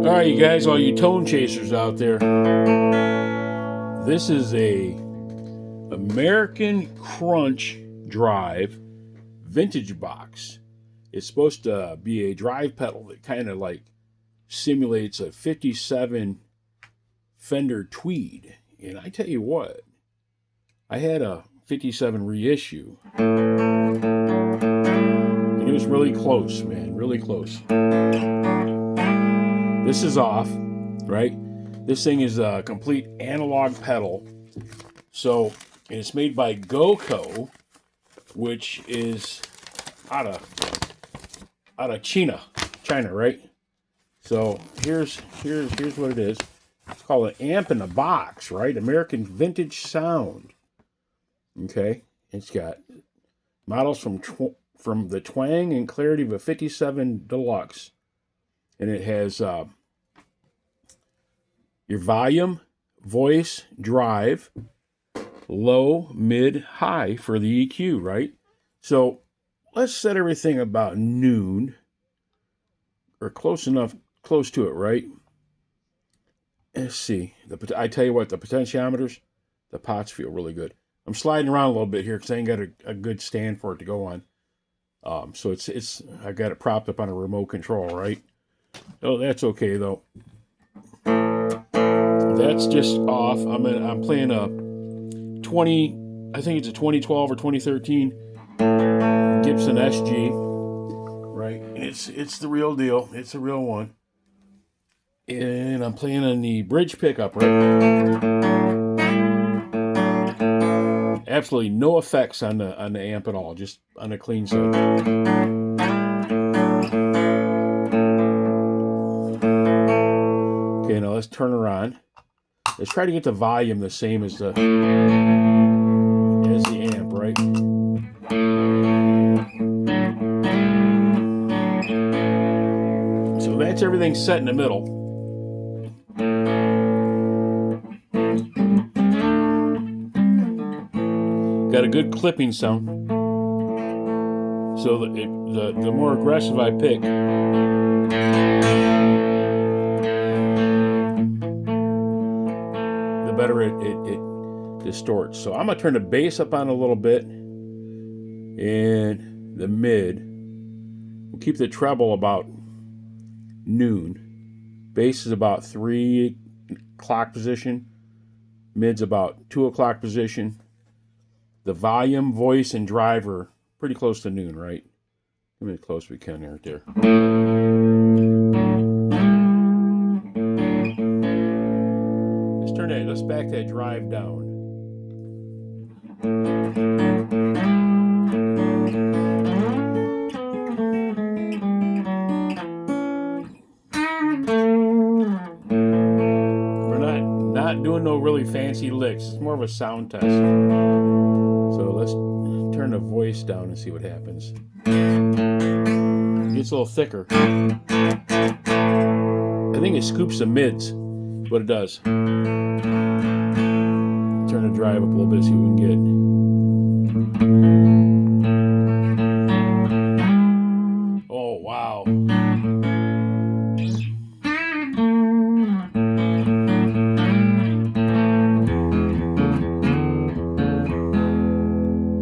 All right, you guys, all you tone chasers out there. This is a American Crunch Drive vintage box. It's supposed to be a drive pedal that kind of like simulates a 57 Fender Tweed. And I tell you what, I had a 57 reissue. And it was really close, man, really close. This is off, right? This thing is a complete analog pedal. So it's made by GOKKO, which is out of China, right? So here's what it is. It's called an amp in a box, right? American vintage sound. Okay, it's got models from the twang and clarity of a 57 Deluxe, and it has your volume, voice, drive, low, mid, high for the EQ, right? So let's set everything about noon, or close to it, right? Let's see. I tell you what, the potentiometers, the pots feel really good. I'm sliding around a little bit here because I ain't got a good stand for it to go on. So it's I got it propped up on a remote control, right? Oh, that's okay though. That's just off. I'm playing a 20, I think it's a 2012 or 2013 Gibson SG, right? And it's the real deal. It's the real one. And I'm playing on the bridge pickup, right? Absolutely no effects on the amp at all, just on a clean set. Okay, now let's turn her on. Let's try to get the volume the same as the amp, right? So that's everything set in the middle. Got a good clipping sound. So the more aggressive I pick, the better it distorts. So I'm gonna turn the bass up on a little bit, and the mid. We'll keep the treble about noon. Bass is about 3 o'clock position. Mid's about 2 o'clock position. The volume, voice, and driver pretty close to noon, right? Let me as close as we can right there. Let's back that drive down. We're not doing no really fancy licks. It's more of a sound test. So let's turn the voice down and see what happens. It gets a little thicker. I think it scoops the mids, what it does. Turn the drive up a little bit, see what we can get. Oh, wow.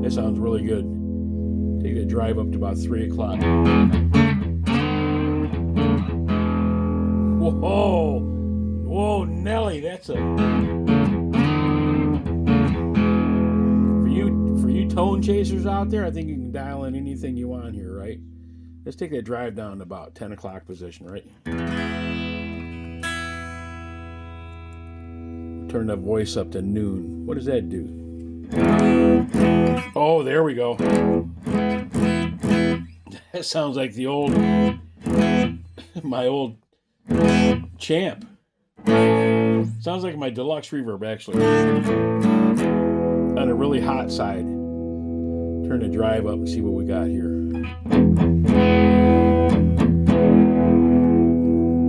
That sounds really good. Take the drive up to about 3 o'clock. Whoa! Whoa, Nelly, that's a... For you tone chasers out there, I think you can dial in anything you want here, right? Let's take that drive down to about 10 o'clock position, right? Turn the voice up to noon. What does that do? Oh, there we go. That sounds like the old, my old Champ. Sounds like my deluxe reverb, actually. On a really hot side. Turn the drive up and see what we got here.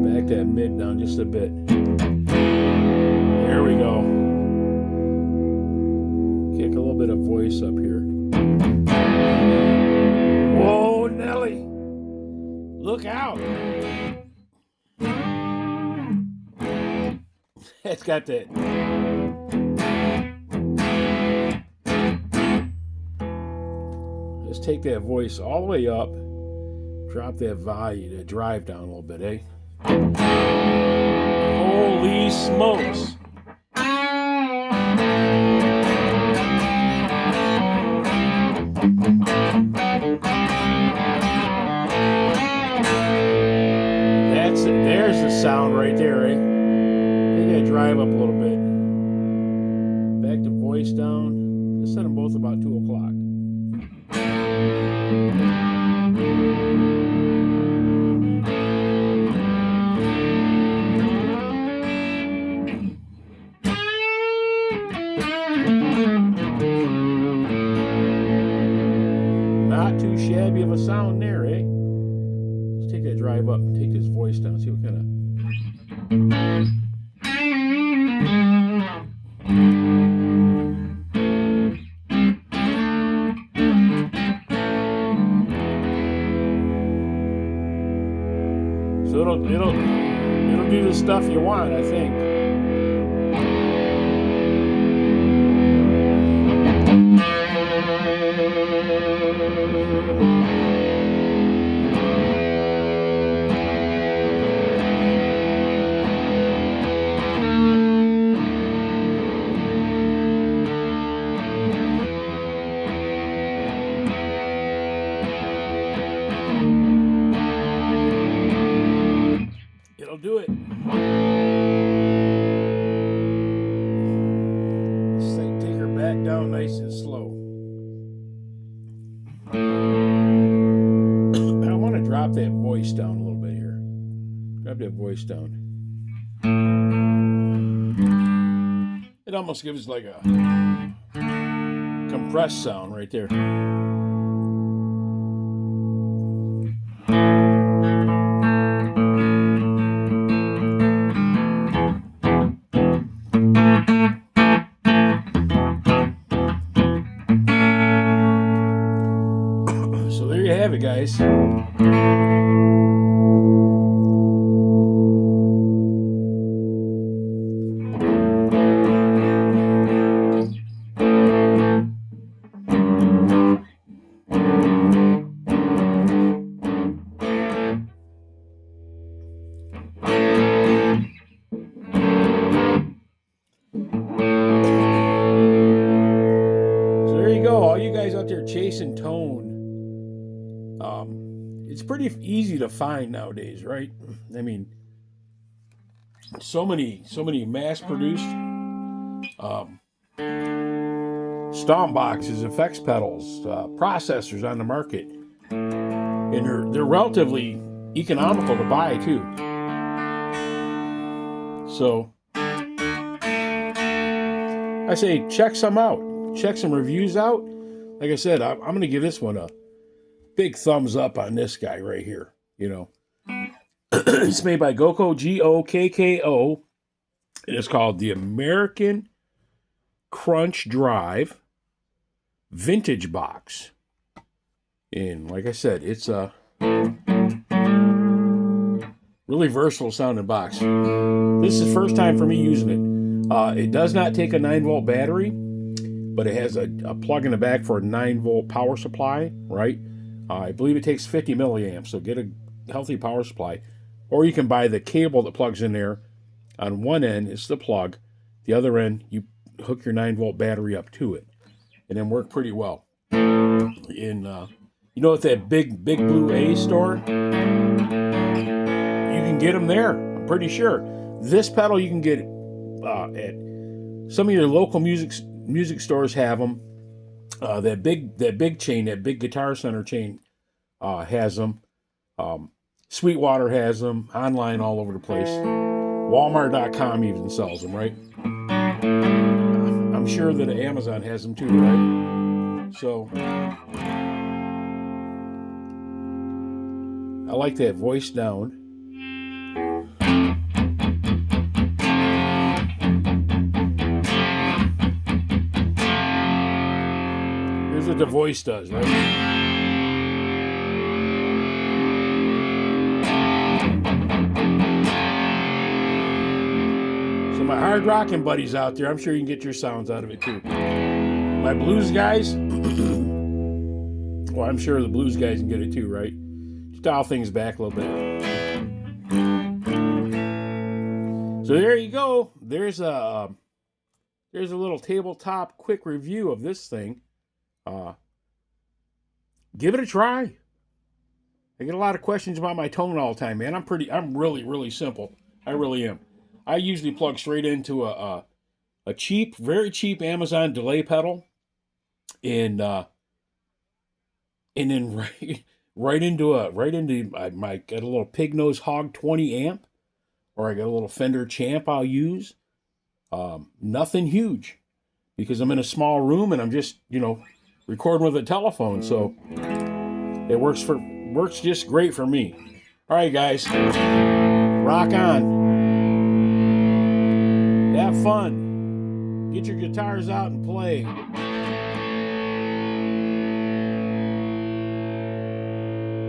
Back that mid down just a bit. There we go. Kick a little bit of voice up here. Whoa, Nelly! Look out! It's got that. Just take that voice all the way up. Drop that volume, that drive down a little bit, eh? Holy smokes! There's the sound right there, eh? Take that drive up a little bit. Back the voice down. Let's set them both about 2 o'clock. Not too shabby of a sound there, eh? Let's take that drive up and take this voice down. See what kind of. So it'll do the stuff you want, I think. It'll do it. Take her back down nice and slow. I want to drop that voice down a little bit here. Drop that voice down. It almost gives like a compressed sound right there. So there you have it, guys. All you guys out there chasing tone, it's pretty easy to find nowadays, right? I mean, so many mass-produced stomp boxes, effects pedals, processors on the market, and they're relatively economical to buy too. So I say check some out, check some reviews out. Like I said, I'm going to give this one a big thumbs up on this guy right here. You know, it's made by GOKKO, GOKKO, and it's called the American Crunch Drive Vintage Box. And like I said, it's a really versatile sounding box. This is the first time for me using it. It does not take a 9-volt battery, but it has a plug in the back for a 9-volt power supply, right? I believe it takes 50 milliamps, so get a healthy power supply. Or you can buy the cable that plugs in there. On one end, it's the plug. The other end, you hook your 9-volt battery up to it. And then work pretty well. You know, at that big Blue A store, you can get them there, I'm pretty sure. This pedal you can get at some of your local music stores have them. That big chain, that big Guitar Center chain, has them. Sweetwater has them. Online all over the place. Walmart.com even sells them, right? I'm sure that Amazon has them too, right? So I like that voice down. Here's what the voice does, right? So my hard rocking buddies out there, I'm sure you can get your sounds out of it too. My blues guys, well, I'm sure the blues guys can get it too, right? Just dial things back a little bit. So there you go. There's a little tabletop quick review of this thing. Give it a try. I get a lot of questions about my tone all the time, man. I'm really simple. I really am. I usually plug straight into a cheap, very cheap Amazon delay pedal, and then right into my got a little Pig Nose Hog 20 amp, or I got a little Fender Champ I'll use. Nothing huge, because I'm in a small room and I'm just recording with a telephone, so it works just great for me. All right, guys, rock on. Have fun. Get your guitars out and play.